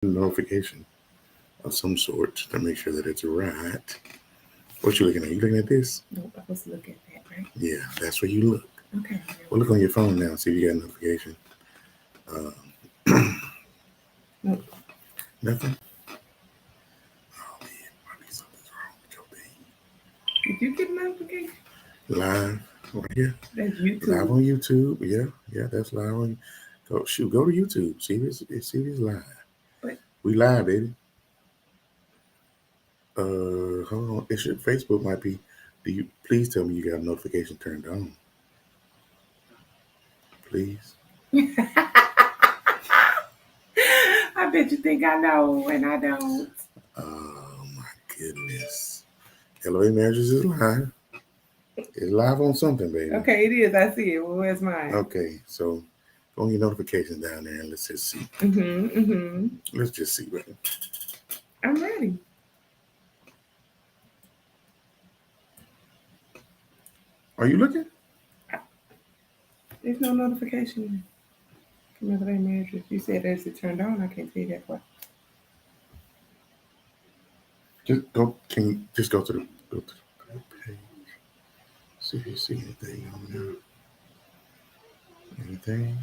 notification of some sort to make sure that it's right. What you looking at? You looking at this? No, I was looking at that, right? Yeah, that's where you look. Okay. Well, look on your phone now. See if you got a notification. Nope. Nothing. Oh man, probably something's wrong with your thing. Did you get a notification? Live right here. That's Live YouTube. on YouTube. Yeah, that's live on. Go to YouTube. See this. See this live. But We live, baby. Hold on. It should. Facebook might be. Do you please tell me you got a notification turned on? Please. I bet you think I know and I don't. Oh my goodness. LOA Marriages is live. It's live on something, baby. Okay, it is. I see it. Well, where's mine? Okay, so go on your notifications down there and let's just see. Let's just see, baby. I'm ready. Are you looking? There's no notification. Remember that marriage? You said there's it turned on. I can't see that part. Just go. Can you just go to the page? See if you see anything on there. Anything?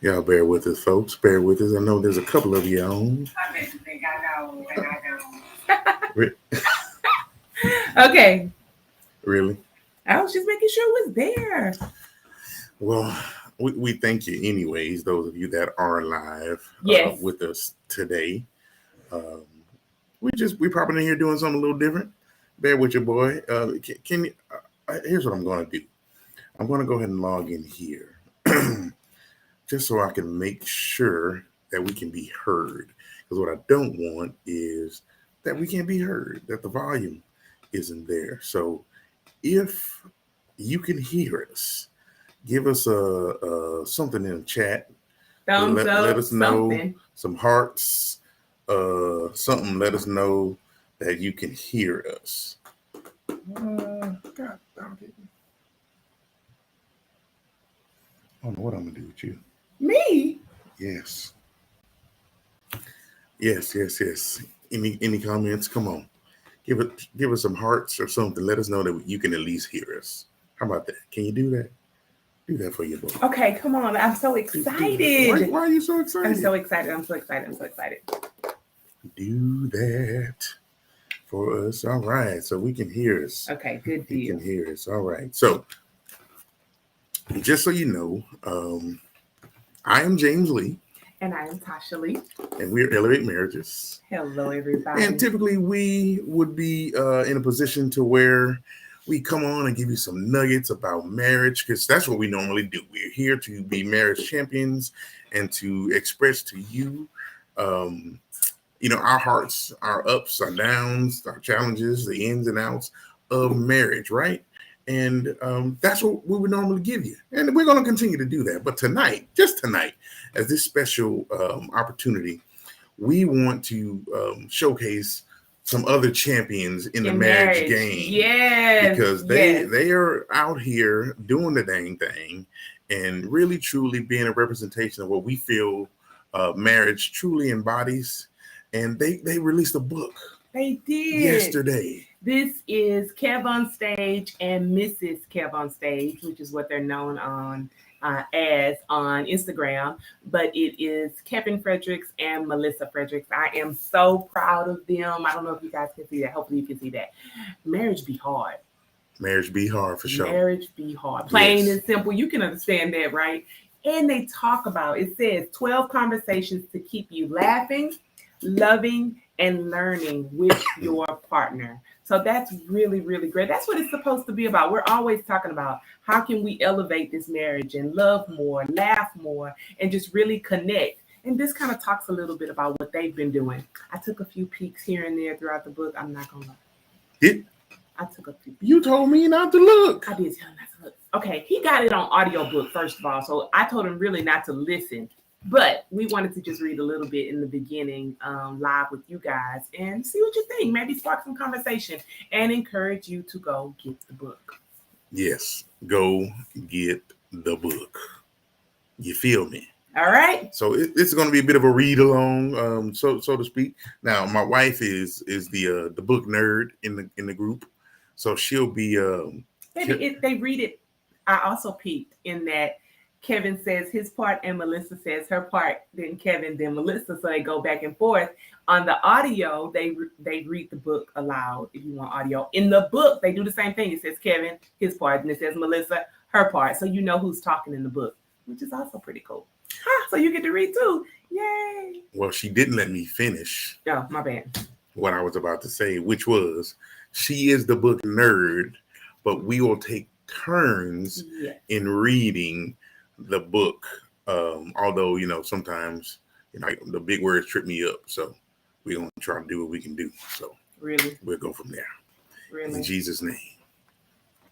Y'all bear with us, folks. Bear with us. I know there's a couple of you on. I bet you think I know and I don't. Okay. Really? I was just making sure it was there. Well, we thank you anyways, those of you that are live Yes. with us today. We popping in here doing something a little different. Bear with your boy. Can you, here's what I'm going to do. I'm going to go ahead and log in here just so I can make sure that we can be heard. Because what I don't want is that we can't be heard, that the volume isn't there. So if you can hear us, give us something in the chat. Thumbs up. Let us know. Something. Some hearts. Something. Let us know that you can hear us. God damn it. I don't know what I'm gonna do with you. Me? Yes. Any comments? Come on. Give us some hearts or something. Let us know that you can at least hear us. How about that? Can you do that? Do that for your boy. Okay, come on. I'm so excited. Why are you so excited? I'm so excited. Do that for us. All right. So we can hear us. Okay, good deal. You can hear us. All right. So just so you know, I am James Lee. And I am Tarsha Lee. And we're Elevate Marriages. Hello, everybody. And typically we would be in a position to where we come on and give you some nuggets about marriage, because that's what we normally do. We're here to be marriage champions and to express to you, our hearts, our ups, our downs, our challenges, the ins and outs of marriage, right? And that's what we would normally give you. And we're going to continue to do that. But tonight, just tonight, as this special opportunity, we want to showcase some other champions in the marriage game. Yes. Because they are out here doing the dang thing and really, truly being a representation of what we feel marriage truly embodies. And they released a book. They did. Yesterday. This is Kev on Stage and Mrs. Kev on Stage, which is what they're known on as on Instagram. But it is Kevin Fredericks and Melissa Fredericks. I am so proud of them. I don't know if you guys can see that. Hopefully you can see that. Marriage be hard. Marriage be hard for sure. Marriage be hard. Plain and simple. You can understand that, right? And they talk about, it says 12 conversations to keep you laughing, loving, and learning with your partner. So that's really, really great. That's what it's supposed to be about. We're always talking about how can we elevate this marriage and love more, laugh more, and just really connect. And this kind of talks a little bit about what they've been doing. I took a few peeks here and there throughout the book. I'm not going to lie. I took a few peeks. You told me not to look. I did tell him not to look. Okay, he got it on audiobook, first of all. So I told him really not to listen. But we wanted to just read a little bit in the beginning live with you guys and see what you think. Maybe spark some conversation and encourage you to go get the book. Yes, go get the book. You feel me? All right. So it's going to be a bit of a read along, so to speak. Now, my wife is the book nerd in the group, so she'll be. Maybe they read it. I also peeped in that Kevin says his part and Melissa says her part, then Kevin, then Melissa. So they go back and forth. On the audio, they read the book aloud if you want audio. In the book, they do the same thing. It says Kevin, his part, and it says Melissa, her part. So you know who's talking in the book, which is also pretty cool. So you get to read too. Yay. Well, she didn't let me finish. Oh, my bad. What I was about to say, which was she is the book nerd, but we will take turns in reading the book. Although, sometimes, the big words trip me up. So we're going to try to do what we can do. So really, we'll go from there. Really? In Jesus' name.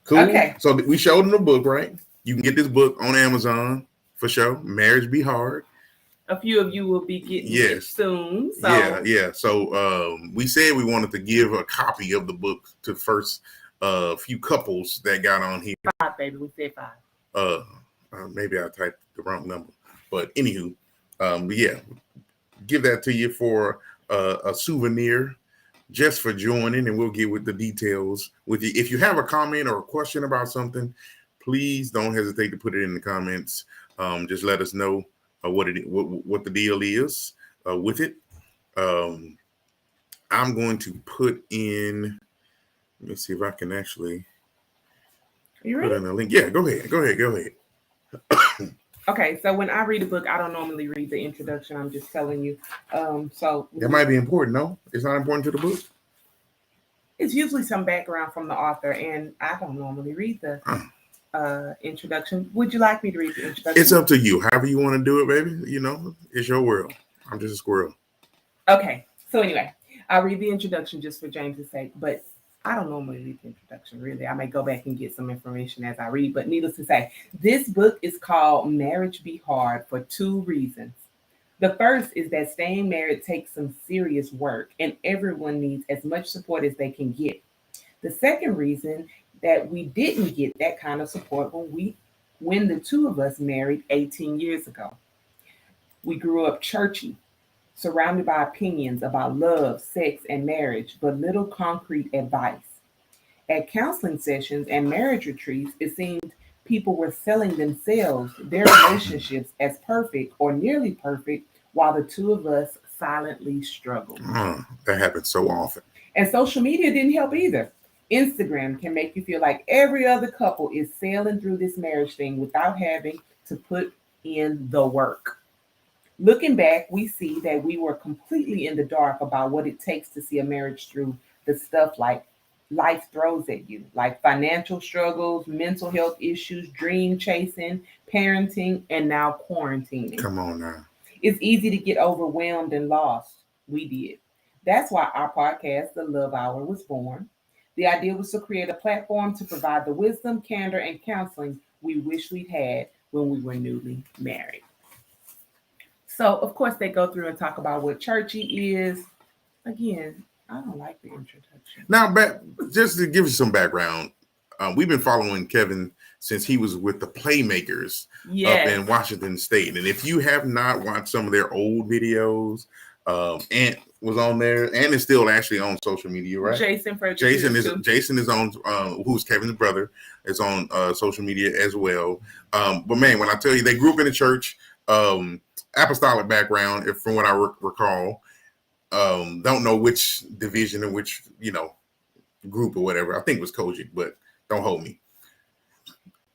Cool. Okay. So we showed them the book, right? You can get this book on Amazon for sure. Marriage Be Hard. A few of you will be getting it soon. So. Yeah. So we said we wanted to give a copy of the book to first few couples that got on here. 5, baby. We said 5. Maybe I typed the wrong number. But anywho, give that to you for a souvenir just for joining, and we'll get with the details with you. If you have a comment or a question about something, please don't hesitate to put it in the comments. Just let us know what the deal is with it. I'm going to put in. Let me see if I can actually put in a link. Yeah, go ahead. Okay, so when I read a book, I don't normally read the introduction. I'm just telling you. So that might be important. No, it's not important to the book. It's usually some background from the author, and I don't normally read the introduction. Would you like me to read the introduction? It's up to you. However you want to do it, baby. It's your world. I'm just a squirrel. Okay. So anyway, I'll read the introduction just for James's sake, but I don't normally read the introduction, really. I may go back and get some information as I read, but needless to say, this book is called Marriage Be Hard for 2 reasons. The first is that staying married takes some serious work, and everyone needs as much support as they can get. The second reason that we didn't get that kind of support when the 2 of us married 18 years ago. We grew up churchy, surrounded by opinions about love, sex, and marriage, but little concrete advice. At counseling sessions and marriage retreats, it seemed people were selling themselves, their relationships, as perfect or nearly perfect, while the 2 of us silently struggled. That happens so often. And social media didn't help either. Instagram can make you feel like every other couple is sailing through this marriage thing without having to put in the work. Looking back, we see that we were completely in the dark about what it takes to see a marriage through the stuff like life throws at you, like financial struggles, mental health issues, dream chasing, parenting, and now quarantining. Come on now. It's easy to get overwhelmed and lost. We did. That's why our podcast, The Love Hour, was born. The idea was to create a platform to provide the wisdom, candor, and counseling we wish we'd had when we were newly married. So, of course, they go through and talk about what churchy is. Again, I don't like the introduction. Now, just to give you some background, we've been following Kevin since he was with the Playmakers up in Washington State. And if you have not watched some of their old videos, Ant was on there, and is still actually on social media, right? Jason is on, who's Kevin's brother, is on social media as well. But man, when I tell you, they grew up in the church. Apostolic background, if from what I recall. Don't know which division or which group or whatever. I think it was Kojic, but don't hold me.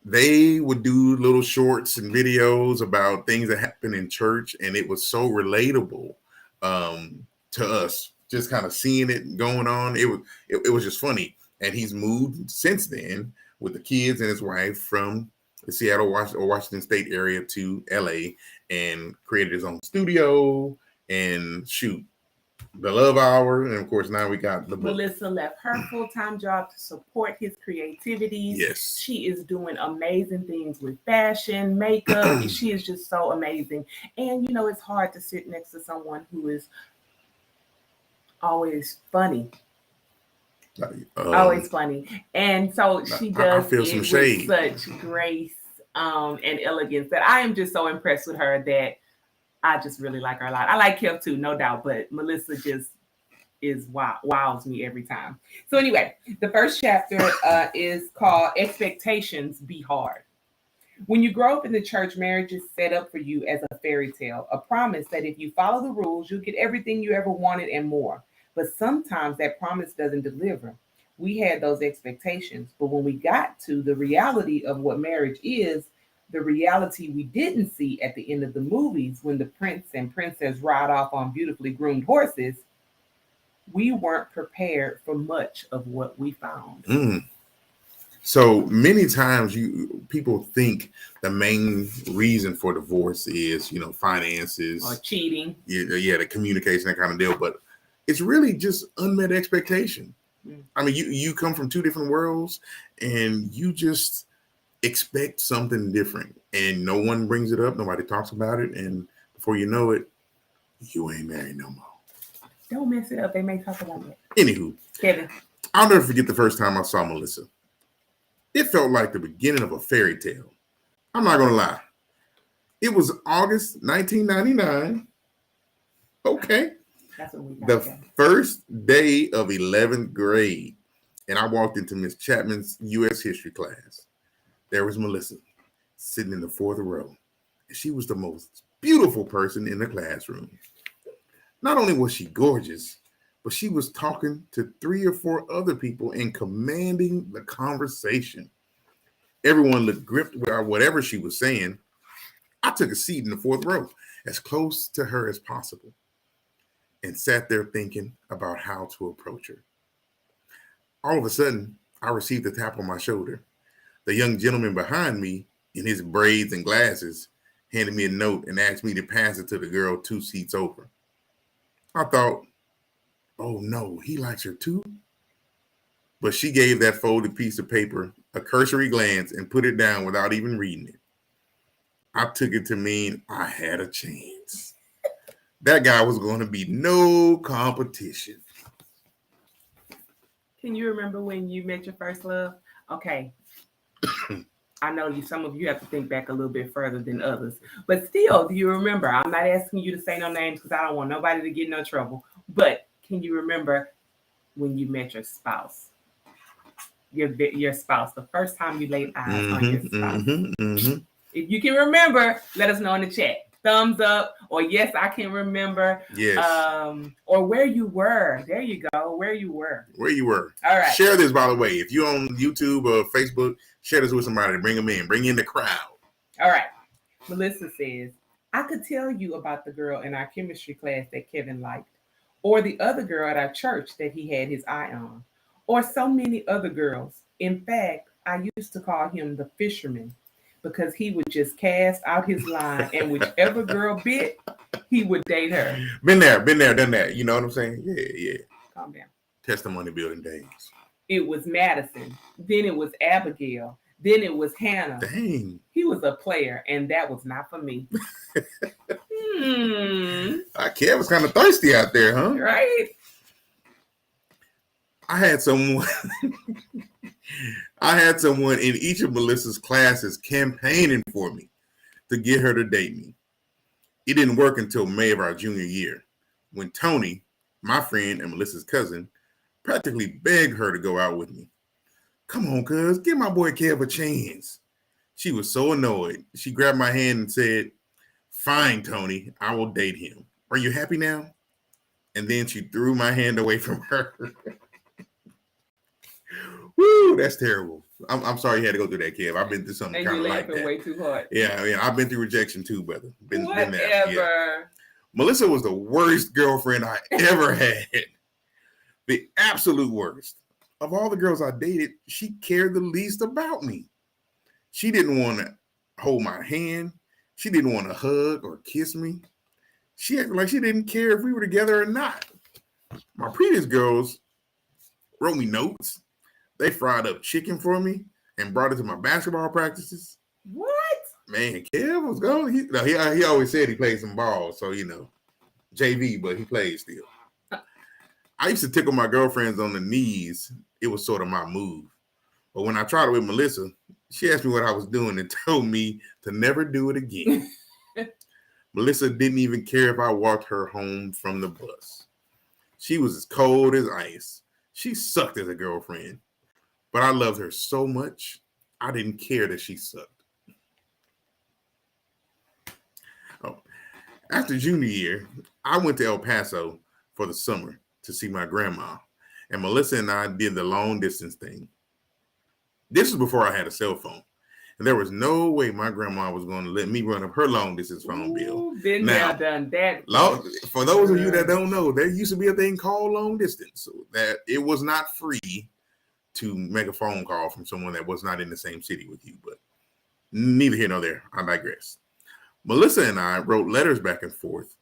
They would do little shorts and videos about things that happen in church, and it was so relatable to us. Just kind of seeing it going on, it was just funny. And he's moved since then with the kids and his wife from the Seattle or Washington State area to LA, and created his own studio and the Love Hour. And of course, now we got the book. Melissa left her full-time job to support his creativity. Yes. She is doing amazing things with fashion, makeup. She is just so amazing. And, it's hard to sit next to someone who is always funny. Always funny. And so she does it with such grace. and elegance that I am just so impressed with her that I just really like her a lot. I like Kev too, no doubt, but Melissa just wows me every time. So anyway, the first chapter is called Expectations Be Hard. When you grow up in the church, marriage is set up for you as a fairy tale, a promise that if you follow the rules, you'll get everything you ever wanted and more. But sometimes that promise doesn't deliver. We had those expectations, but when we got to the reality of what marriage is, the reality we didn't see at the end of the movies when the prince and princess ride off on beautifully groomed horses, we weren't prepared for much of what we found. So many times people think the main reason for divorce is, finances or cheating. Yeah, the communication, that kind of deal. But it's really just unmet expectation. I mean, you come from two different worlds and you just expect something different and no one brings it up. Nobody talks about it. And before you know it, you ain't married no more. Don't mess it up. They may talk about it. Anywho, Kevin, I'll never forget the first time I saw Melissa. It felt like the beginning of a fairy tale. I'm not going to lie. It was August 1999. Okay. That's what we got. The first day of 11th grade. And I walked into Miss Chapman's U.S. history class. There was Melissa sitting in the fourth row. And she was the most beautiful person in the classroom. Not only was she gorgeous, but she was talking to 3 or 4 other people and commanding the conversation. Everyone looked gripped by whatever she was saying. I took a seat in the fourth row, as close to her as possible, and sat there thinking about how to approach her. All of a sudden, I received a tap on my shoulder. The young gentleman behind me, in his braids and glasses, handed me a note and asked me to pass it to the girl 2 seats over. I thought, oh no, he likes her too? But she gave that folded piece of paper a cursory glance and put it down without even reading it. I took it to mean I had a chance. That guy was going to be no competition. Can you remember when you met your first love? Okay. I know some of you have to think back a little bit further than others. But still, do you remember? I'm not asking you to say no names because I don't want nobody to get in no trouble. But can you remember when you met your spouse? Your spouse, the first time you laid eyes on your spouse. If you can remember, let us know in the chat. Thumbs up, or yes, I can remember. Yes. Or where you were. There you go. Where you were. Where you were. All right. Share this, by the way. If you're on YouTube or Facebook, share this with somebody to bring them in. Bring in the crowd. All right. Melissa says, I could tell you about the girl in our chemistry class that Kevin liked, or the other girl at our church that he had his eye on, or so many other girls. In fact, I used to call him the fisherman because he would just cast out his line and whichever girl bit, he would date her. Been there, done that. You know what I'm saying? Yeah. Calm down. Testimony building days. It was Madison. Then it was Abigail. Then it was Hannah. Dang. He was a player, and that was not for me. Kev was kind of thirsty out there, huh? Right? I had someone in each of Melissa's classes campaigning for me to get her to date me. It didn't work until May of our junior year, when Tony, my friend and Melissa's cousin, practically begged her to go out with me. Come on, cuz, give my boy Kev a chance. She was so annoyed. She grabbed my hand and said, fine, Tony, I will date him. Are you happy now? And then she threw my hand away from her. Woo, that's terrible. I'm sorry you had to go through that, Kev. I've been through something kind of like that. Way too hard. Yeah, I've been through rejection too, brother. Been there. Yeah. Melissa was the worst girlfriend I ever had. The absolute worst. Of all the girls I dated, she cared the least about me. She didn't want to hold my hand. She didn't want to hug or kiss me. She acted like she didn't care if we were together or not. My previous girls wrote me notes. They fried up chicken for me and brought it to my basketball practices. What? Man, Kev was going. He always said he played some ball, so JV, but he played still. I used to tickle my girlfriends on the knees. It was sort of my move. But when I tried it with Melissa, She asked me what I was doing and told me to never do it again. Melissa didn't even care if I walked her home from the bus. She was as cold as ice. She sucked as a girlfriend. But I loved her so much, I didn't care that she sucked. Oh. After junior year, I went to El Paso for the summer to see my grandma. And Melissa and I did the long distance thing. This was before I had a cell phone. And there was no way my grandma was going to let me run up her long distance phone bill. Been now, there, done that. For those of you that don't know, there used to be a thing called long distance. So that it was not free to make a phone call from someone that was not in the same city with you. But neither here nor there. I digress. Melissa and I wrote letters back and forth,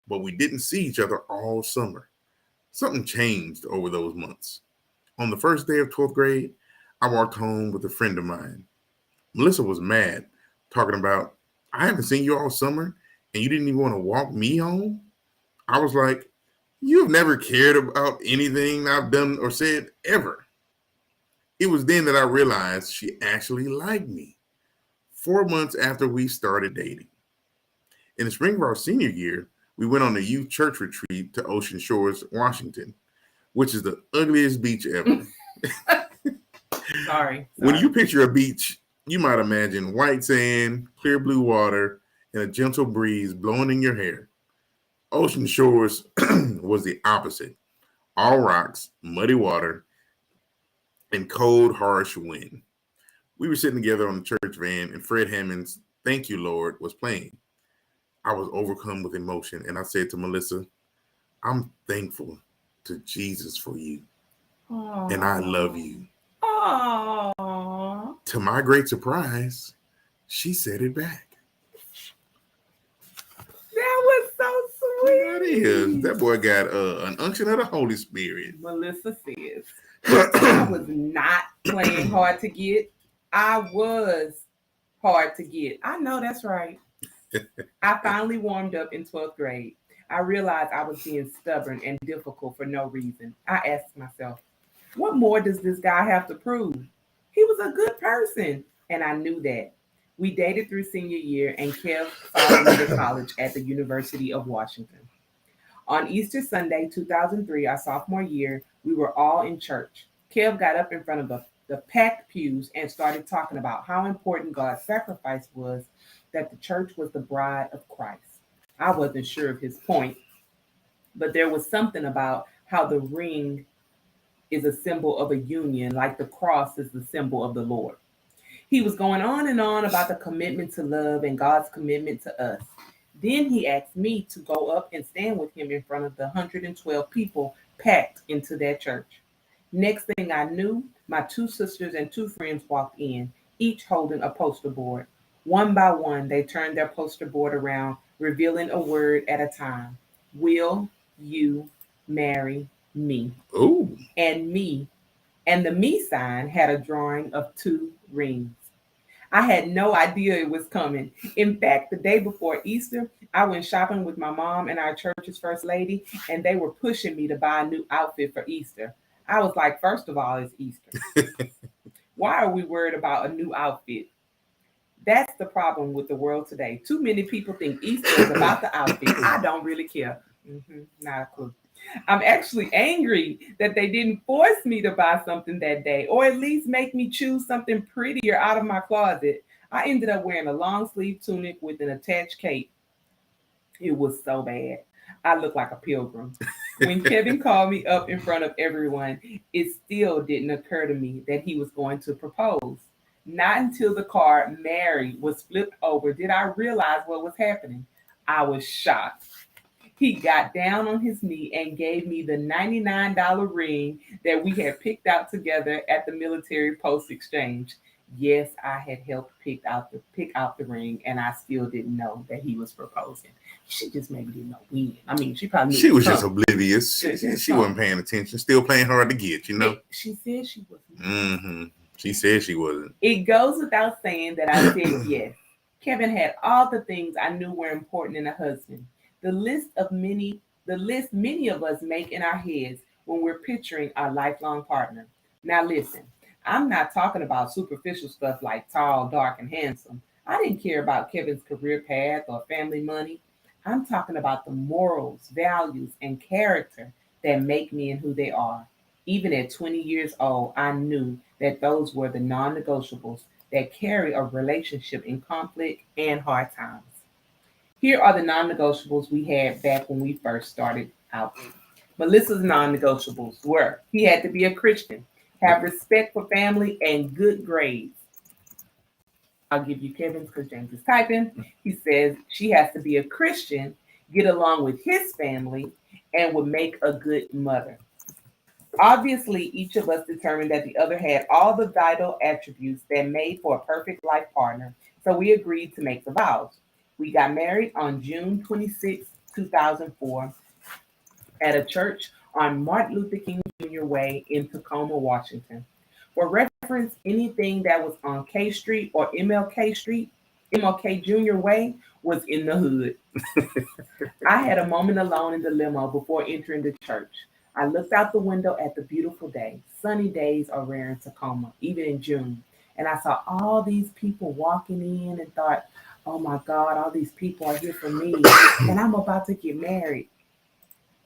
but we didn't see each other all summer. Something changed over those months. On the first day of 12th grade, I walked home with a friend of mine. Melissa was mad, talking about, I haven't seen you all summer, and you didn't even want to walk me home? I was like, you've never cared about anything I've done or said ever. It was then that I realized she actually liked me. 4 months after we started dating. In the spring of our senior year, we went on a youth church retreat to Ocean Shores, Washington, which is the ugliest beach ever. Sorry. When you picture a beach, you might imagine white sand, clear blue water, and a gentle breeze blowing in your hair. Ocean Shores was the opposite. All rocks, muddy water, and cold, harsh wind. We were sitting together on the church van, and Fred Hammond's Thank You, Lord was playing. I was overcome with emotion, and I said to Melissa, I'm thankful to Jesus for you, and I love you. Aww. To my great surprise, she said it back. That was so sweet. That is. That boy got an unction of the Holy Spirit. Melissa says, I was not playing hard to get. I was hard to get. I know that's right. I finally warmed up in 12th grade. I realized I was being stubborn and difficult for no reason. I asked myself, what more does this guy have to prove? He was a good person, and I knew that. We dated through senior year, and Kev followed me to college at the University of Washington. On Easter Sunday, 2003, our sophomore year, we were all in church. Kev got up in front of the packed pews and started talking about how important God's sacrifice was, that the church was the bride of Christ. I wasn't sure of his point, but there was something about how the ring is a symbol of a union, like the cross is the symbol of the Lord. He was going on and on about the commitment to love and God's commitment to us. Then he asked me to go up and stand with him in front of the 112 people packed into that church. Next thing I knew, my two sisters and two friends walked in, each holding a poster board. One by one, they turned their poster board around, revealing a word at a time. Will you marry me? Oh. And me. And the me sign had a drawing of two rings. I had no idea it was coming. In fact, the day before Easter, I went shopping with my mom and our church's first lady, and they were pushing me to buy a new outfit for Easter. I was like, first of all, it's Easter. Why are we worried about a new outfit? That's the problem with the world today. Too many people think Easter is about the outfit. I don't really care. Not a clue. I'm actually angry that they didn't force me to buy something that day, or at least make me choose something prettier out of my closet. I ended up wearing a long sleeve tunic with an attached cape. It was so bad. I looked like a pilgrim. When Kevin called me up in front of everyone, it still didn't occur to me that he was going to propose. Not until the card Mary was flipped over did I realize what was happening. I was shocked. He got down on his knee and gave me the $99 ring that we had picked out together at the military post exchange. Yes, I had helped pick out the ring, and I still didn't know that he was proposing. She just maybe didn't know when. I mean, she probably knew She was just oblivious. She wasn't paying attention. Still playing hard to get, you know. She said she wasn't. Mm-hmm. She said she wasn't. It goes without saying that I said yes. Kevin had all the things I knew were important in a husband. The list many of us make in our heads when we're picturing our lifelong partner. Now listen, I'm not talking about superficial stuff like tall, dark, and handsome. I didn't care about Kevin's career path or family money. I'm talking about the morals, values, and character that make men who they are. Even at 20 years old, I knew that those were the non negotiables that carry a relationship in conflict and hard times. Here are the non negotiables we had back when we first started out. Melissa's non negotiables were he had to be a Christian, have respect for family, and good grades. I'll give you Kevin's because James is typing. He says she has to be a Christian, get along with his family, and would make a good mother. Obviously, each of us determined that the other had all the vital attributes that made for a perfect life partner, so we agreed to make the vows. We got married on June 26, 2004, at a church on Martin Luther King Jr. Way in Tacoma, Washington. For reference, anything that was on K Street or MLK Street, MLK Jr. Way, was in the hood. I had a moment alone in the limo before entering the church. I looked out the window at the beautiful day. Sunny days are rare in Tacoma, even in June. And I saw all these people walking in and thought, oh my God, all these people are here for me. And I'm about to get married.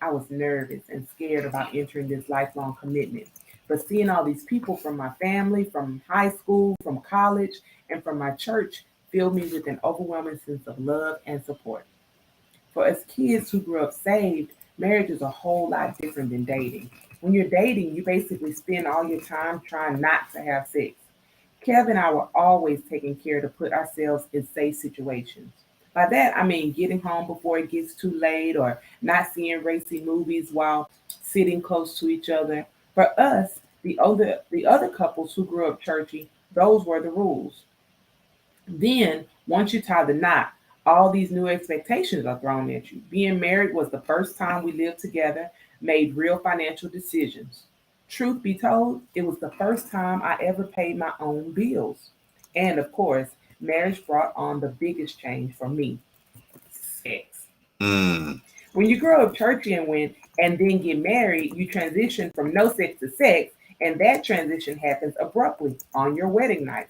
I was nervous and scared about entering this lifelong commitment. But seeing all these people from my family, from high school, from college, and from my church filled me with an overwhelming sense of love and support. For us kids who grew up saved, marriage is a whole lot different than dating. When you're dating, you basically spend all your time trying not to have sex. Kev and I were always taking care to put ourselves in safe situations. By that, I mean getting home before it gets too late or not seeing racy movies while sitting close to each other. For us, the other couples who grew up churchy, those were the rules. Then, once you tie the knot, all these new expectations are thrown at you. Being married was the first time we lived together, made real financial decisions. Truth be told, it was the first time I ever paid my own bills. And of course, marriage brought on the biggest change for me sex. Mm. When you grow up churchy and then get married, you transition from no sex to sex, and that transition happens abruptly on your wedding night.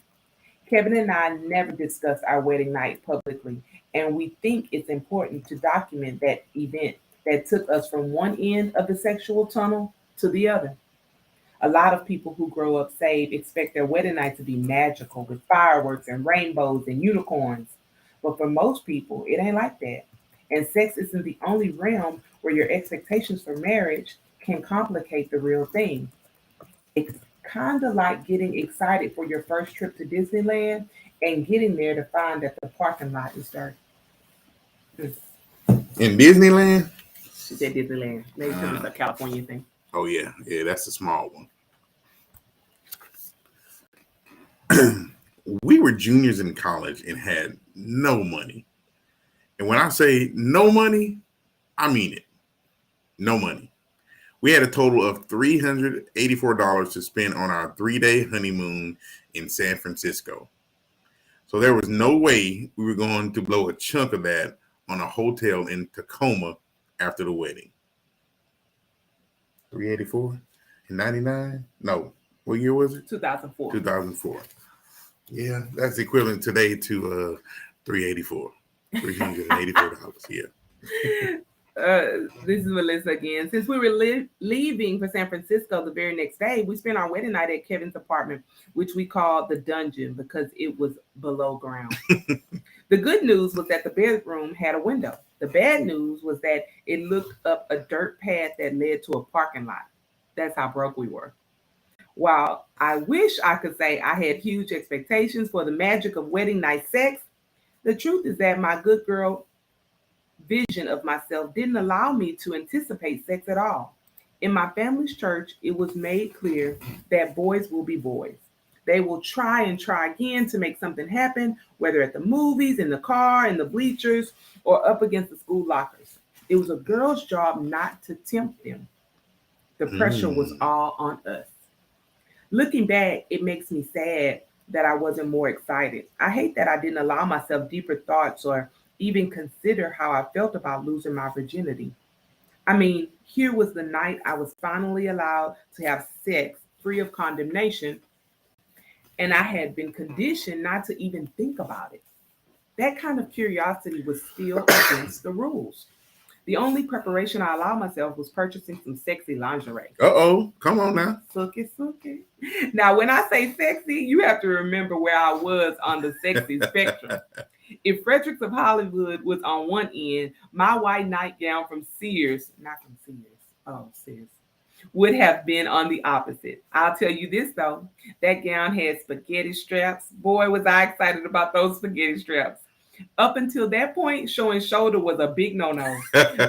Kevin and I never discussed our wedding night publicly, and we think it's important to document that event that took us from one end of the sexual tunnel to the other. A lot of people who grow up saved expect their wedding night to be magical with fireworks and rainbows and unicorns. But for most people, it ain't like that. And sex isn't the only realm where your expectations for marriage can complicate the real thing. It's kind of like getting excited for your first trip to Disneyland and getting there to find that the parking lot is dirty. In Disneyland? She said Disneyland. Maybe because it's a California thing. Oh yeah, that's a small one. We were juniors in college and had no money. And when I say no money, I mean it. No money. We had a total of $384 to spend on our 3-day honeymoon in San Francisco. So there was no way we were going to blow a chunk of that on a hotel in Tacoma after the wedding. 384 and 99? No. What year was it? 2004. 2004. Yeah, that's equivalent today to 384. $384. Yeah. This is Melissa again. Since we were leaving for San Francisco the very next day, we spent our wedding night at Kevin's apartment, which we called the dungeon because it was below ground. The good news was that the bedroom had a window. The bad news was that it looked up a dirt path that led to a parking lot. That's how broke we were. While I wish I could say I had huge expectations for the magic of wedding night sex, the truth is that my good girl vision of myself didn't allow me to anticipate sex at all. In my family's church, it was made clear that boys will be boys. They will try and try again to make something happen, whether at the movies, in the car, in the bleachers, or up against the school lockers. It was a girl's job not to tempt them. The pressure was all on us. Looking back, it makes me sad that I wasn't more excited. I hate that I didn't allow myself deeper thoughts or even consider how I felt about losing my virginity. I mean, here was the night I was finally allowed to have sex free of condemnation, and I had been conditioned not to even think about it. That kind of curiosity was still against the rules. The only preparation I allowed myself was purchasing some sexy lingerie. Uh-oh. Come on now. Suki, suki. Now, when I say sexy, you have to remember where I was on the sexy spectrum. If Fredericks of Hollywood was on one end, my white nightgown from Sears, not from Sears, oh, Sears, would have been on the opposite. I'll tell you this though, that gown had spaghetti straps. Boy, was I excited about those spaghetti straps. Up until that point, showing shoulder was a big no-no.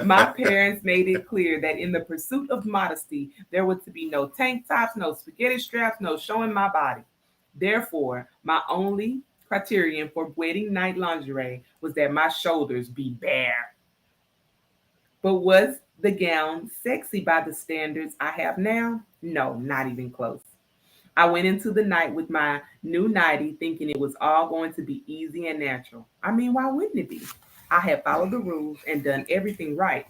My parents made it clear that in the pursuit of modesty, there was to be no tank tops, no spaghetti straps, no showing my body. Therefore, my only criterion for wedding night lingerie was that my shoulders be bare. But was the gown sexy by the standards I have now? No, not even close. I went into the night with my new nightie thinking it was all going to be easy and natural. I mean, why wouldn't it be? I had followed the rules and done everything right.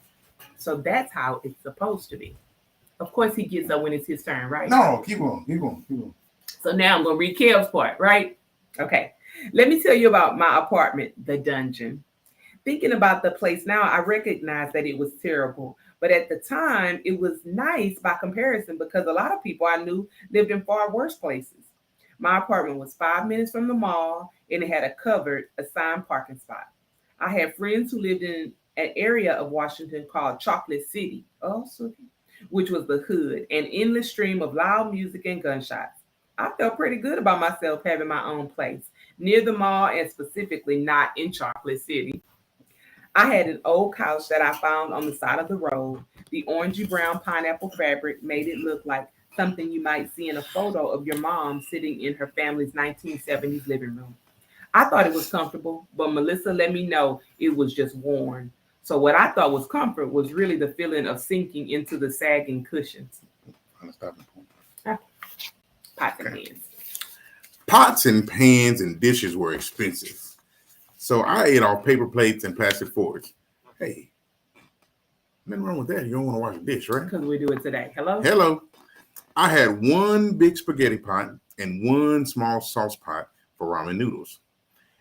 So that's how it's supposed to be. Of course, he gets up when it's his turn, right? No, keep on, keep on, keep on. So now I'm going to read Kev's part, right? Okay. Let me tell you about my apartment, the dungeon. Thinking about the place now, I recognize that it was terrible. But at the time, it was nice by comparison because a lot of people I knew lived in far worse places. My apartment was 5 minutes from the mall and it had a covered, assigned parking spot. I had friends who lived in an area of Washington called Chocolate City, which was the hood, an endless stream of loud music and gunshots. I felt pretty good about myself having my own place near the mall and specifically not in Chocolate City. I had an old couch that I found on the side of the road. The orangey brown pineapple fabric made it look like something you might see in a photo of your mom sitting in her family's 1970s living room. I thought it was comfortable, but Melissa let me know it was just worn. So what I thought was comfort was really the feeling of sinking into the sagging cushions. Pots and pans. Pots and pans and dishes were expensive. So I ate off paper plates and plastic forks. Hey, nothing wrong with that. You don't want to wash a dish, right? Because we do it today. Hello? Hello. I had one big spaghetti pot and one small sauce pot for ramen noodles.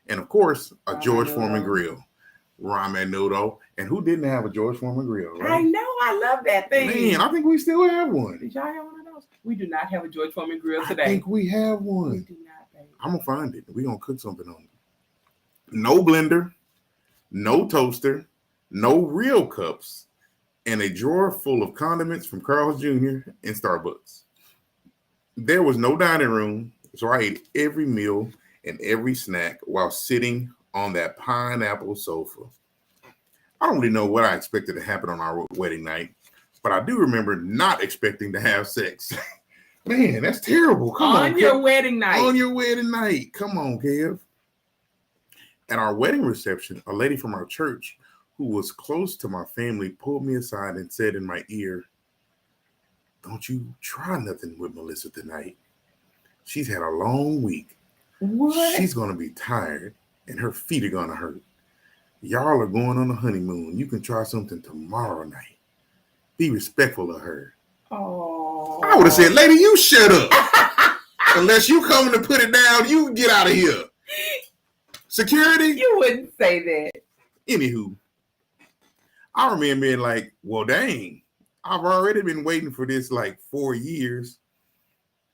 And of course, a Ramen George noodle. Foreman grill. Ramen noodle. And who didn't have a George Foreman grill, right? I know. I love that thing. Man, I think we still have one. Did y'all have one of those? We do not have a George Foreman grill I today. think we have We one. do not, baby. I'm going to find it. We're going to cook something on it. No blender, no toaster, no real cups, and a drawer full of condiments from Carl's Jr. and Starbucks. There was no dining room, so I ate every meal and every snack while sitting on that pineapple sofa. I don't really know what I expected to happen on our wedding night, but I do remember not expecting to have sex. Man, that's terrible. Come on, on your wedding night. On your wedding night. Come on, Kev. At our wedding reception, a lady from our church who was close to my family pulled me aside and said in my ear, "Don't you try nothing with Melissa tonight. She's had a long week. What? She's going to be tired and her feet are going to hurt. Y'all are going on a honeymoon. You can try something tomorrow night. Be respectful of her." Oh. I would have said, "Lady, you shut up. Unless you coming to put it down, you get out of here. Security?" You wouldn't say that. Anywho, I remember being like, well, dang, I've already been waiting for this like 4 years.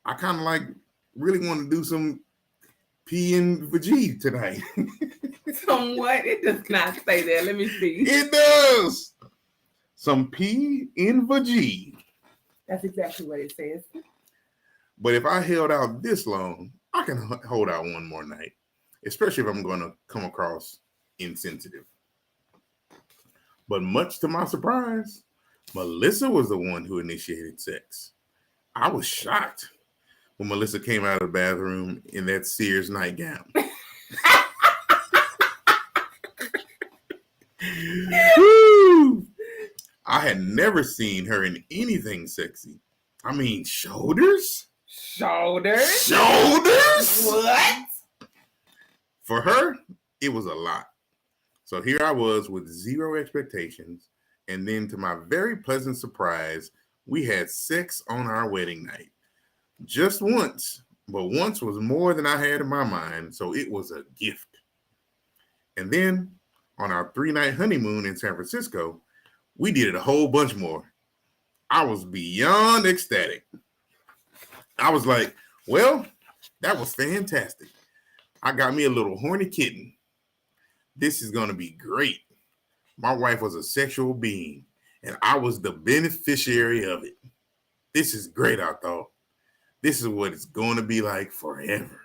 I kind of like really want to do some P and vajayjay tonight. Somewhat. It does not say that. Let me see. It does. Some P and vajayjay. That's exactly what it says. But if I held out this long, I can hold out one more night, especially if I'm going to come across insensitive. But much to my surprise, Melissa was the one who initiated sex. I was shocked when Melissa came out of the bathroom in that Sears nightgown. Woo! I had never seen her in anything sexy. I mean, shoulders? Shoulders? Shoulders? What? For her, it was a lot. So here I was with zero expectations. And then to my very pleasant surprise, we had sex on our wedding night. Just once, but once was more than I had in my mind, so it was a gift. And then on our 3-night honeymoon in San Francisco, we did it a whole bunch more. I was beyond ecstatic. I was like, well, that was fantastic. I got me a little horny kitten. This is going to be great. My wife was a sexual being, and I was the beneficiary of it. This is great, I thought. This is what it's going to be like forever.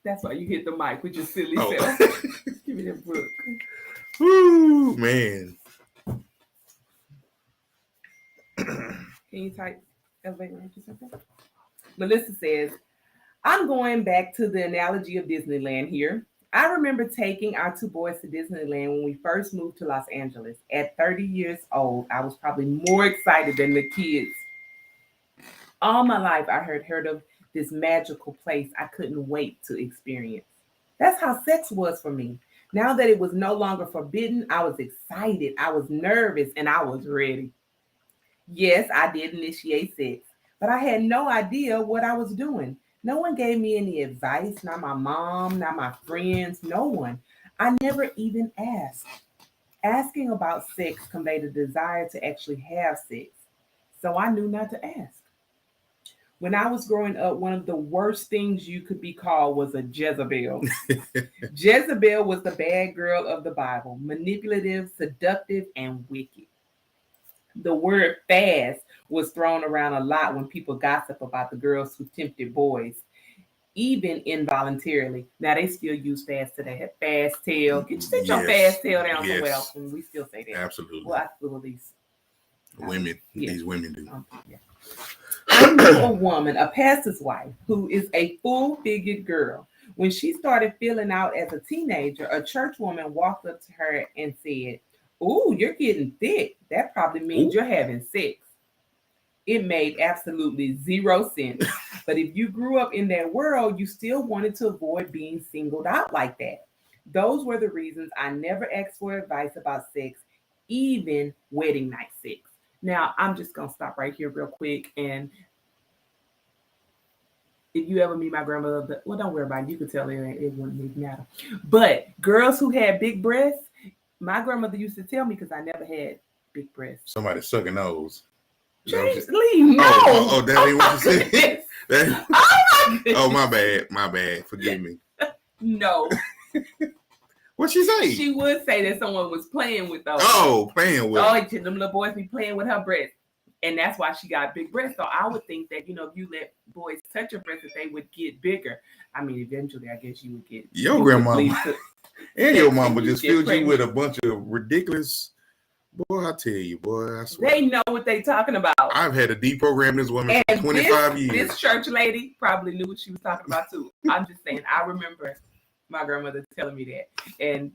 That's why you hit the mic with your silly self. Give me that book. Woo, man. Can you type elevator or something? Melissa says, I'm going back to the analogy of Disneyland here. I remember taking our 2 boys to Disneyland when we first moved to Los Angeles. At 30 years old, I was probably more excited than the kids. All my life, I had heard of this magical place I couldn't wait to experience. That's how sex was for me. Now that it was no longer forbidden, I was excited, I was nervous, and I was ready. Yes, I did initiate sex, but I had no idea what I was doing. No one gave me any advice, not my mom, not my friends, no one. I never even asked. Asking about sex conveyed a desire to actually have sex, so I knew not to ask. When I was growing up, one of the worst things you could be called was a Jezebel. Jezebel was the bad girl of the Bible, manipulative, seductive, and wicked. The word fast was thrown around a lot when people gossip about the girls who tempted boys, even involuntarily. Now they still use fast today. Fast tail. Can you sit your fast tail down somewhere else? And we still say that. Absolutely. Well, I feel these women. These women do. Yeah. I knew a woman, a pastor's wife, who is a full-figured girl. When she started filling out as a teenager, a church woman walked up to her and said, "Ooh, you're getting thick. That probably means you're having sex." It made absolutely zero sense. But if you grew up in that world, you still wanted to avoid being singled out like that. Those were the reasons I never asked for advice about sex, even wedding night sex. Now, I'm just going to stop right here real quick. And if you ever meet my grandmother, well, don't worry about it. You could tell her it wouldn't even matter. But girls who had big breasts, my grandmother used to tell me because I never had big breasts. Somebody sucking nose. James Lee, no. That ain't what you said. My goodness. Oh, my bad. Forgive me. No. What'd she say? She would say that someone was playing with those. Oh, playing with. Oh, them little boys be playing with her breasts. And that's why she got big breasts. So I would think that, if you let boys touch her breasts, that they would get bigger. I mean, eventually, I guess you would get. Your grandma and your mama just filled you with a bunch of ridiculous. Boy, I tell you, boy, I swear. They know what they talking about. I've had to deprogram this woman for 25 years. This church lady probably knew what she was talking about too. I'm just saying, I remember my grandmother telling me that. And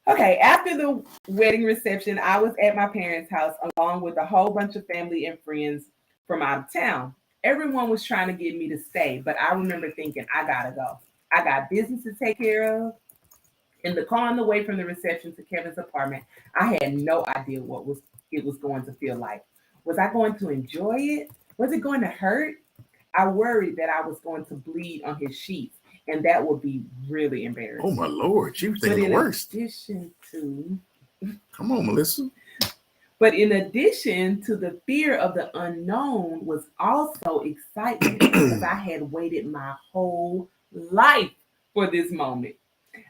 okay, after the wedding reception, I was at my parents' house along with a whole bunch of family and friends from out of town. Everyone was trying to get me to stay, but I remember thinking, I gotta go. I got business to take care of. In the car on the way from the reception to Kevin's apartment, I had no idea what it was going to feel like. Was I going to enjoy it? Was it going to hurt? I worried that I was going to bleed on his sheets, and that would be really embarrassing. Oh my Lord, she was thinking the worst. Come on, Melissa. But in addition to the fear of the unknown was also excitement because I had waited my whole life for this moment.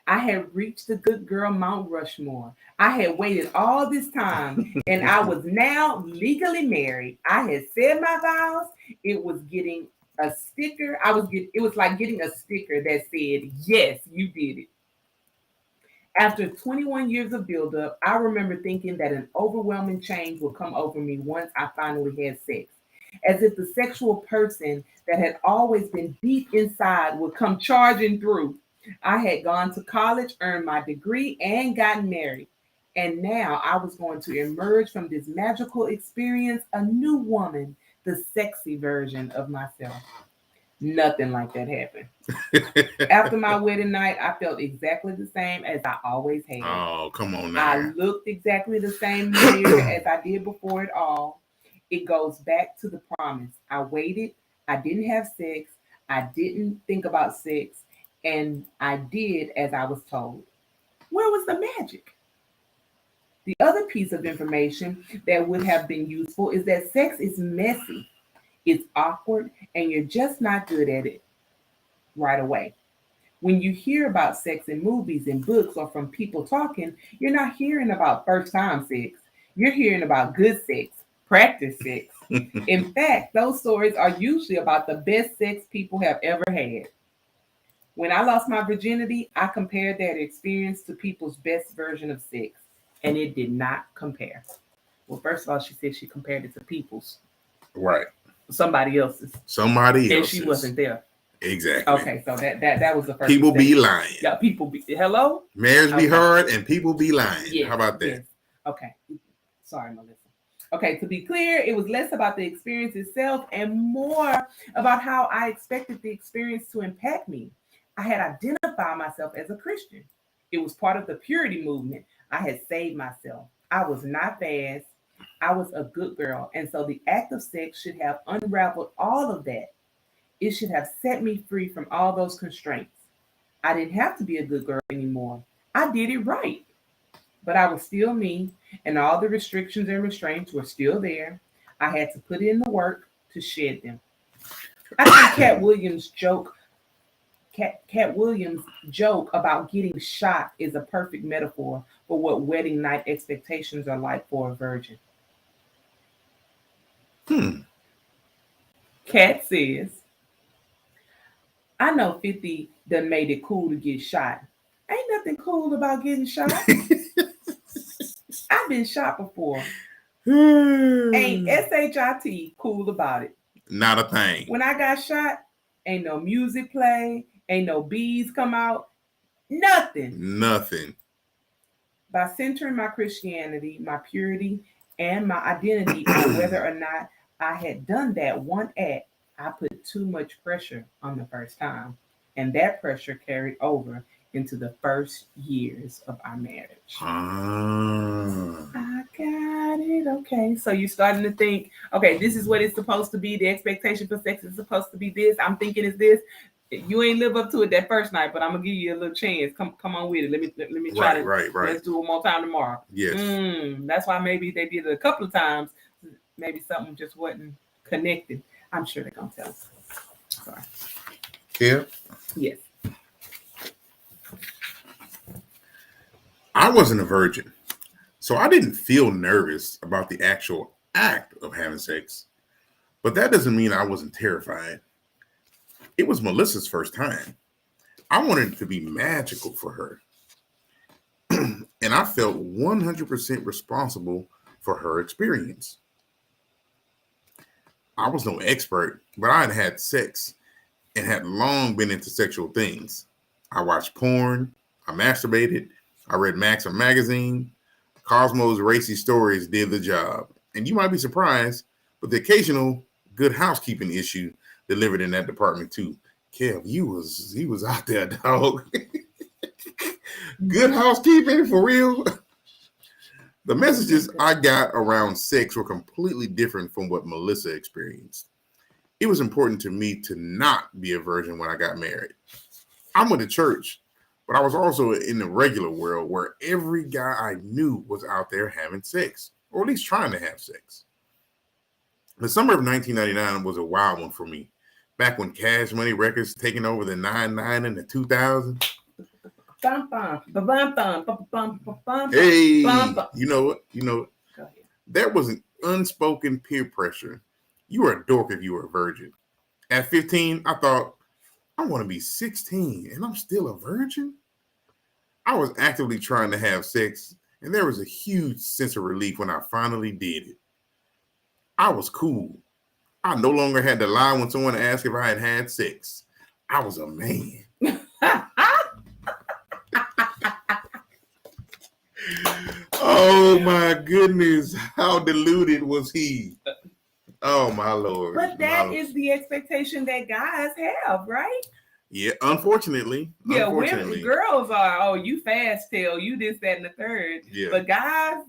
I had reached the good girl Mount Rushmore. I had waited all this time and I was now legally married. I had said my vows. It was getting a sticker. It was like getting a sticker that said, yes, you did it. After 21 years of buildup, I remember thinking that an overwhelming change would come over me once I finally had sex. As if the sexual person that had always been deep inside would come charging through. I had gone to college, earned my degree, and gotten married. And now I was going to emerge from this magical experience a new woman, the sexy version of myself. Nothing like that happened. After my wedding night, I felt exactly the same as I always had. Oh, come on now. I looked exactly the same way as I did before it all. It goes back to the promise. I waited. I didn't have sex. I didn't think about sex. And I did as I was told. Where was the magic? The other piece of information that would have been useful is that sex is messy, it's awkward, and you're just not good at it right away. When you hear about sex in movies and books or from people talking, you're not hearing about first time sex. You're hearing about good sex, practice sex. In fact, those stories are usually about the best sex people have ever had. When I lost my virginity, I compared that experience to people's best version of sex, and it did not compare. Well, first of all, she said she compared it to people's, Right. somebody else's, Somebody and else's. she wasn't there. Exactly. Okay, so that was the first. People mistake. be lying. Yeah, people be hello. Marriage be Okay. hard and people be lying. Yes, How about that? yes. Okay. Sorry, Melissa. Okay, to be clear, it was less about the experience itself and more about how I expected the experience to impact me. I had identified myself as a Christian. It was part of the purity movement. I had saved myself. I was not fast. I was a good girl. And so the act of sex should have unraveled all of that. It should have set me free from all those constraints. I didn't have to be a good girl anymore. I did it right. But I was still me, and all the restrictions and restraints were still there. I had to put in the work to shed them. I think Cat Williams' joke about getting shot is a perfect metaphor for what wedding night expectations are like for a virgin. Cat says, I know 50 done made it cool to get shot. Ain't nothing cool about getting shot. I've been shot before. Ain't SHIT cool about it. Not a thing. When I got shot, ain't no music play, ain't no bees come out, nothing. Nothing. By centering my Christianity, my purity, and my identity on whether or not I had done that one act, I put too much pressure on the first time. And that pressure carried over into the first years of our marriage. I got it. Okay. So you're starting to think, okay, this is what it's supposed to be. The expectation for sex is supposed to be this. I'm thinking it's this. You ain't live up to it that first night, but I'm gonna give you a little chance. Come on with it. Let me try to. Right. Let's do it one more time tomorrow. Yes. That's why maybe they did it a couple of times. Maybe something just wasn't connected. I'm sure they're gonna tell us. Sorry. Yeah. Yes. I wasn't a virgin, so I didn't feel nervous about the actual act of having sex. But that doesn't mean I wasn't terrified. It was Melissa's first time. I wanted it to be magical for her. And I felt 100% responsible for her experience. I was no expert, but I had had sex and had long been into sexual things. I watched porn, I masturbated, I read Maxim magazine. Cosmo's racy stories did the job. And you might be surprised, but the occasional good housekeeping issue delivered in that department too. Kev, he was out there, dog. Good housekeeping for real. The messages I got around sex were completely different from what Melissa experienced. It was important to me to not be a virgin when I got married. I went to church, but I was also in the regular world where every guy I knew was out there having sex, or at least trying to have sex. The summer of 1999 was a wild one for me. Back when Cash Money Records taking over the 99 and the 2000. Hey, you know what? There was an unspoken peer pressure. You were a dork if you were a virgin. At 15, I thought, I want to be 16 and I'm still a virgin. I was actively trying to have sex, and there was a huge sense of relief when I finally did it. I was cool. I no longer had to lie when someone asked if I had had sex. I was a man. Oh my goodness. How deluded was he? Oh my Lord. But that is the expectation that guys have, right? Yeah, unfortunately. Yeah, women, girls are, oh, you fast tail, you this, that, and the third. Yeah. But guys,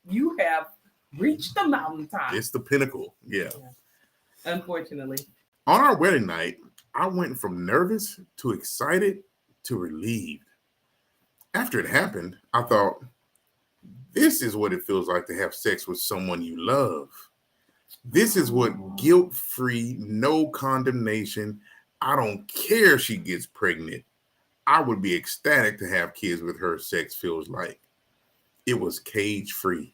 you have reach the mountaintop. It's the pinnacle. Yeah. Unfortunately. On our wedding night, I went from nervous to excited to relieved. After it happened, I thought, this is what it feels like to have sex with someone you love. This is what guilt-free, no condemnation. I don't care if she gets pregnant. I would be ecstatic to have kids with her sex feels like. It was cage-free,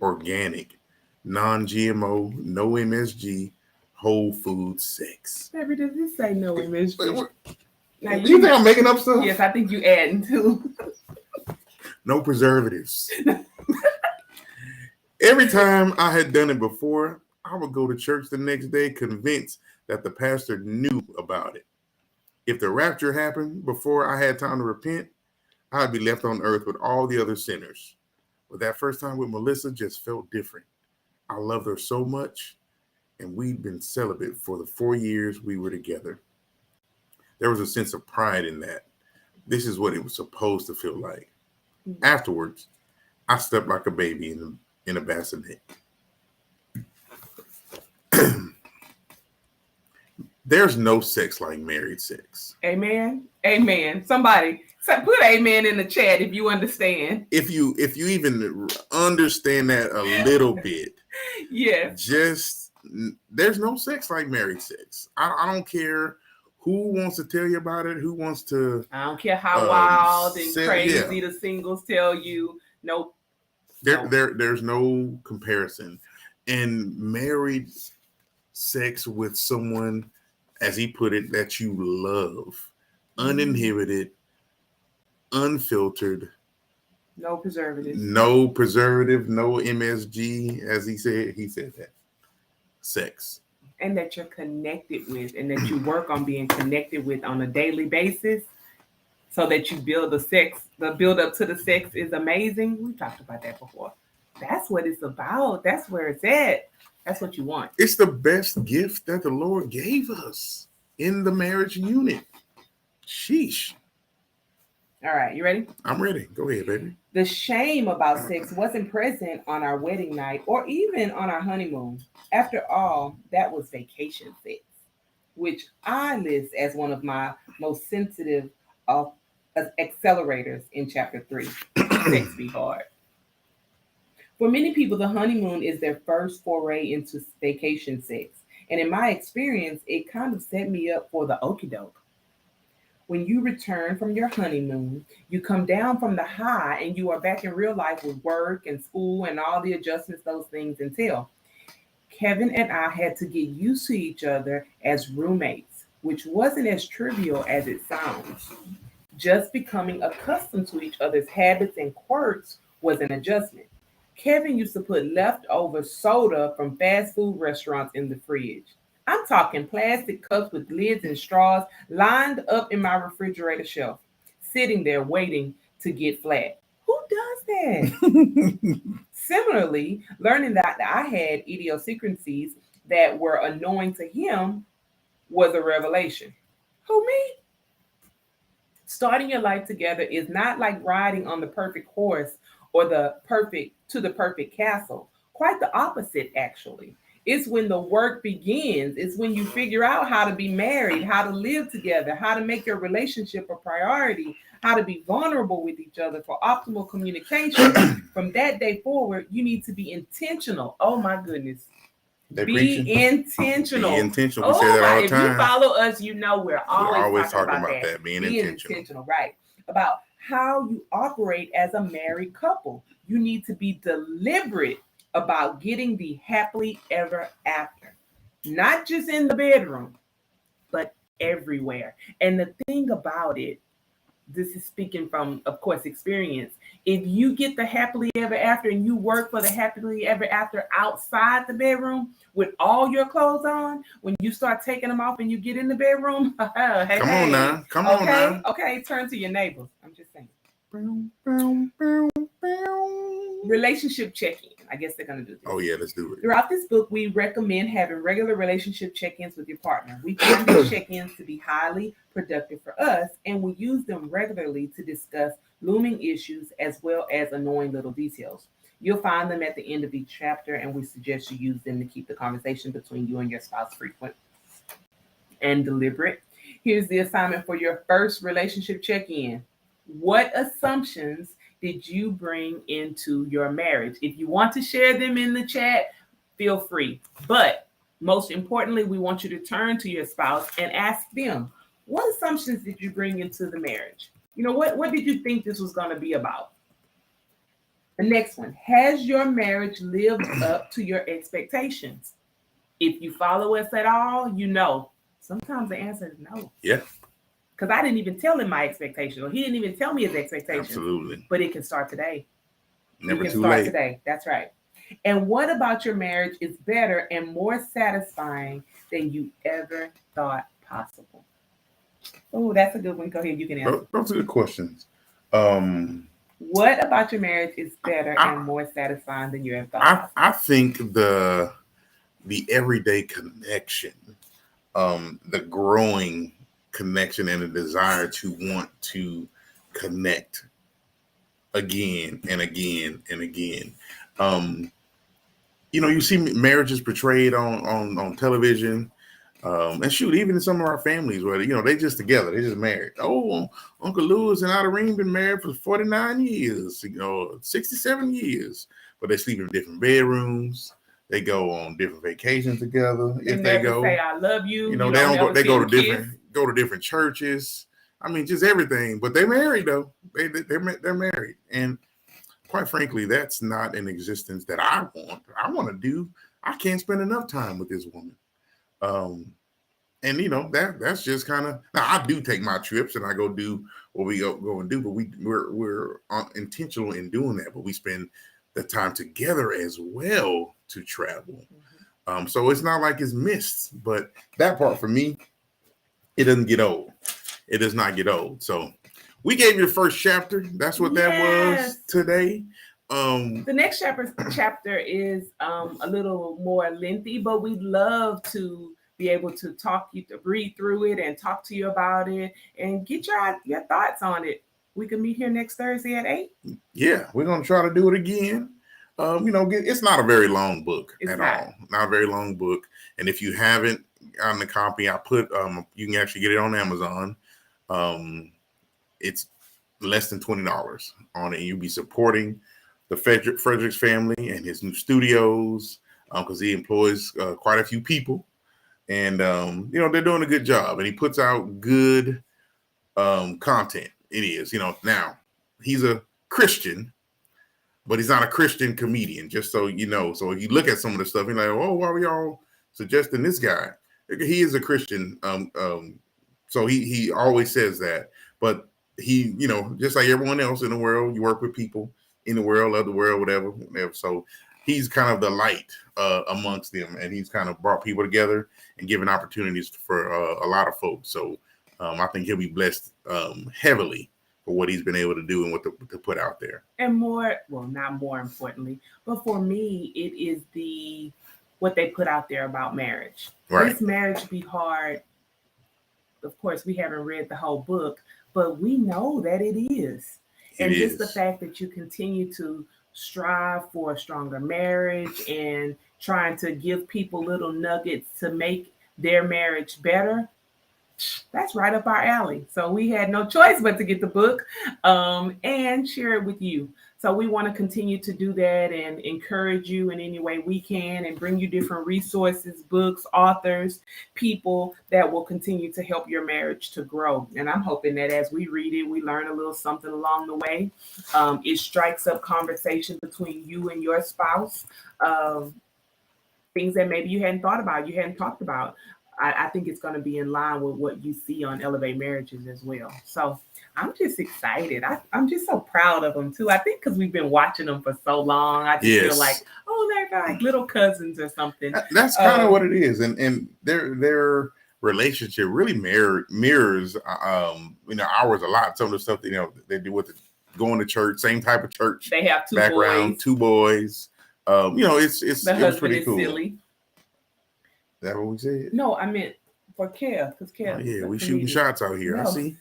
organic, non-GMO, no MSG, whole food sex. Baby, does this say no MSG? Now, you think I'm making up stuff? Yes, I think you adding too. No preservatives. Every time I had done it before, I would go to church the next day convinced that the pastor knew about it. If the rapture happened before I had time to repent, I'd be left on earth with all the other sinners. But that first time with Melissa just felt different. I loved her so much, and we'd been celibate for the 4 years we were together. There was a sense of pride in that. This is what it was supposed to feel like. Afterwards, I slept like a baby in a bassinet. There's no sex like married sex. Amen. Amen. Somebody put amen in the chat if you understand. If you even understand that a little bit. Yes. Just there's no sex like married sex. I don't care who wants to tell you about it, who wants to. I don't care how wild and crazy the singles tell you. Nope. There's no comparison. And married sex with someone, as he put it, that you love, uninhibited, unfiltered, no preservative, no MSG, as he said that. Sex. And that you're connected with, and that you work on being connected with on a daily basis, so that you build the build up to the sex is amazing. We talked about that before. That's what it's about. That's where it's at. That's what you want. It's the best gift that the Lord gave us in the marriage unit. Sheesh. All right, you ready? I'm ready. Go ahead, baby. The shame about sex wasn't present on our wedding night or even on our honeymoon. After all, that was vacation sex, which I list as one of my most sensitive accelerators in chapter 3. Sex be hard. For many people, the honeymoon is their first foray into vacation sex. And in my experience, it kind of set me up for the okie doke. When you return from your honeymoon, you come down from the high and you are back in real life with work and school and all the adjustments those things entail. Kevin and I had to get used to each other as roommates, which wasn't as trivial as it sounds. Just becoming accustomed to each other's habits and quirks was an adjustment. Kevin used to put leftover soda from fast food restaurants in the fridge. I'm talking plastic cups with lids and straws lined up in my refrigerator shelf, sitting there waiting to get flat. Who does that? Similarly, learning that I had idiosyncrasies that were annoying to him was a revelation. Who, me? Starting your life together is not like riding on the perfect horse or the perfect castle. Quite the opposite, actually. It's when the work begins. It's when you figure out how to be married, how to live together, how to make your relationship a priority, how to be vulnerable with each other for optimal communication. From that day forward, you need to be intentional. Oh my goodness. Be intentional. Be intentional. We say that all the time. If you follow us, you know we're always talking about that. Being intentional. Right. About how you operate as a married couple. You need to be deliberate about getting the happily ever after, not just in the bedroom, but everywhere. And the thing about it, this is speaking from, of course, experience. If you get the happily ever after and you work for the happily ever after outside the bedroom with all your clothes on, when you start taking them off and you get in the bedroom, Come on now. Okay, turn to your neighbors. I'm just saying. Relationship check-in. I guess they're going to do this. Oh, yeah, let's do it. Throughout this book, we recommend having regular relationship check-ins with your partner. We find these check-ins to be highly productive for us, and we use them regularly to discuss looming issues, as well as annoying little details. You'll find them at the end of each chapter, and we suggest you use them to keep the conversation between you and your spouse frequent and deliberate. Here's the assignment for your first relationship check in. What assumptions did you bring into your marriage? If you want to share them in the chat, feel free. But most importantly, we want you to turn to your spouse and ask them, what assumptions did you bring into the marriage? What did you think this was going to be about? The next one, has your marriage lived up to your expectations? If you follow us at all, sometimes the answer is no. Yeah. Because I didn't even tell him my expectations, or he didn't even tell me his expectations. Absolutely. But it can start today. Never it can too start late. Today. That's right. And what about your marriage is better and more satisfying than you ever thought possible? Oh, that's a good one. Go ahead. You can answer. Those are good questions. What about your marriage is better and more satisfying than you ever thought? I think the everyday connection, the growing connection, and the desire to want to connect again and again and again. You see marriages portrayed on television. And shoot, even in some of our families where, they just together, they just married. Oh, Uncle Louis and Irene been married for 49 years, 67 years, but they sleep in different bedrooms. They go on different vacations together. If they go, say I love you. They don't go. They go to different churches. I mean, just everything. But they married though. They're married, and quite frankly, that's not an existence that I want. I want to do. I can't spend enough time with this woman. And that's just kind of, now I do take my trips and I go do what we go and do, but we're intentional in doing that, but we spend the time together as well to travel. So it's not like it's missed, but that part for me, it doesn't get old. It does not get old. So we gave you the first chapter. That's what that was today. The next chapter is a little more lengthy, but we'd love to be able to read through it and talk to you about it and get your thoughts on it. We can meet here next Thursday at 8. Yeah, we're gonna try to do it again. It's not a very long book all. Not a very long book. And if you haven't gotten the copy, I put you can actually get it on Amazon. It's less than $20 on it. You'll be supporting the Fredericks family and his new studios because he employs quite a few people. And, they're doing a good job, and he puts out good content. It is, now he's a Christian, but he's not a Christian comedian, just so you know. So if you look at some of the stuff, you're like, oh, why are y'all suggesting this guy? He is a Christian. So he always says that, but he, just like everyone else in the world, you work with people in the world, love the world, whatever. So he's kind of the light amongst them, and he's kind of brought people together and given opportunities for a lot of folks. So I think he'll be blessed heavily for what he's been able to do and what to put out there. And not more importantly, but for me, it is what they put out there about marriage. Right. This marriage be hard. Of course, we haven't read the whole book, but we know that it is. Just the fact that you continue to strive for a stronger marriage and trying to give people little nuggets to make their marriage better, that's right up our alley. So we had no choice but to get the book and share it with you. So we want to continue to do that and encourage you in any way we can and bring you different resources, books, authors, people that will continue to help your marriage to grow. And I'm hoping that as we read it, we learn a little something along the way. It strikes up conversation between you and your spouse, things that maybe you hadn't thought about, you hadn't talked about. I think it's going to be in line with what you see on Elevate Marriages as well. So I'm just excited. I'm just so proud of them too. I think because we've been watching them for so long, I just feel like, they're like little cousins or something. That's kind of what it is. And their relationship really mirrors ours a lot. Some of the stuff that, they do with going to church, same type of church. They have two boys. It's the husband pretty is cool. silly. Is that what we said? No, I meant for Kev, because Kev. We shooting shots out here. No. I see.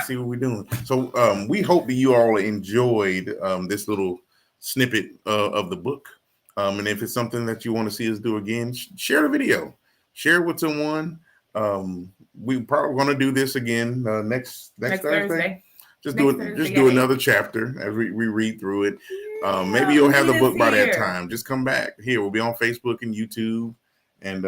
see what we're doing. So we hope that you all enjoyed this little snippet of the book. And if it's something that you want to see us do again, share the video. Share it with someone. We probably going to do this again next Thursday. Just do another chapter as we read through it. Maybe you'll have the book by that time. Just come back here. We'll be on Facebook and YouTube, and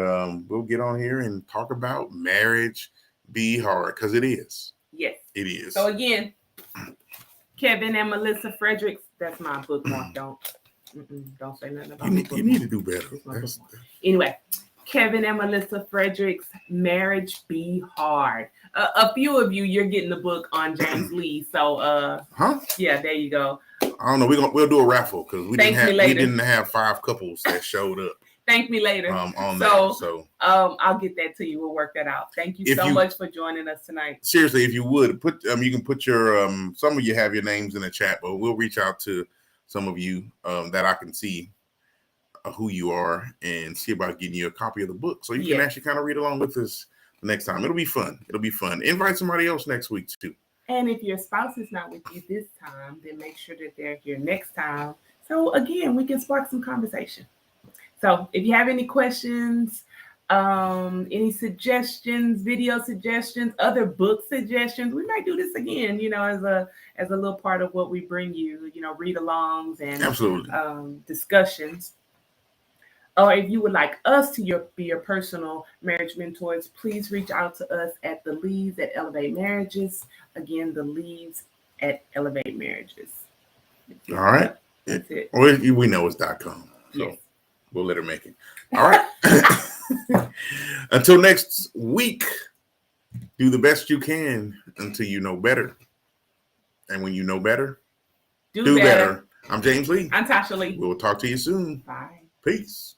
we'll get on here and talk about marriage be hard, because it is. Yes, it is. So again, Kevin and Melissa Fredericks. That's my bookmark. Don't say nothing about it. You need to do better. Anyway, Kevin and Melissa Fredericks, Marriage Be Hard. A few of you, you're getting the book on James LEES. So, yeah, there you go. I don't know. We'll do a raffle because we didn't have 5 couples that showed up. Thank me later. I'll get that to you. We'll work that out. Thank you so much for joining us tonight. Seriously, if you would you can put your some of you have your names in the chat, but we'll reach out to some of you that I can see who you are and see about getting you a copy of the book so you can actually kind of read along with us next time. It'll be fun. Invite somebody else next week too. And if your spouse is not with you this time, then make sure that they're here next time. So again, we can spark some conversation. So if you have any questions, any suggestions, video suggestions, other book suggestions, we might do this again, as a little part of what we bring you, read-alongs and absolutely discussions. Or if you would like us to be your personal marriage mentors, please reach out to us at the LEES at Elevate Marriages. Again, the LEES at Elevate Marriages. All right. That's it. Well, we know it's .com. So yes. We'll let her make it. All right. Until next week, do the best you can until you know better. And when you know better, do better. I'm James Lee. I'm Tarsha Lee. We'll talk to you soon. Bye. Peace.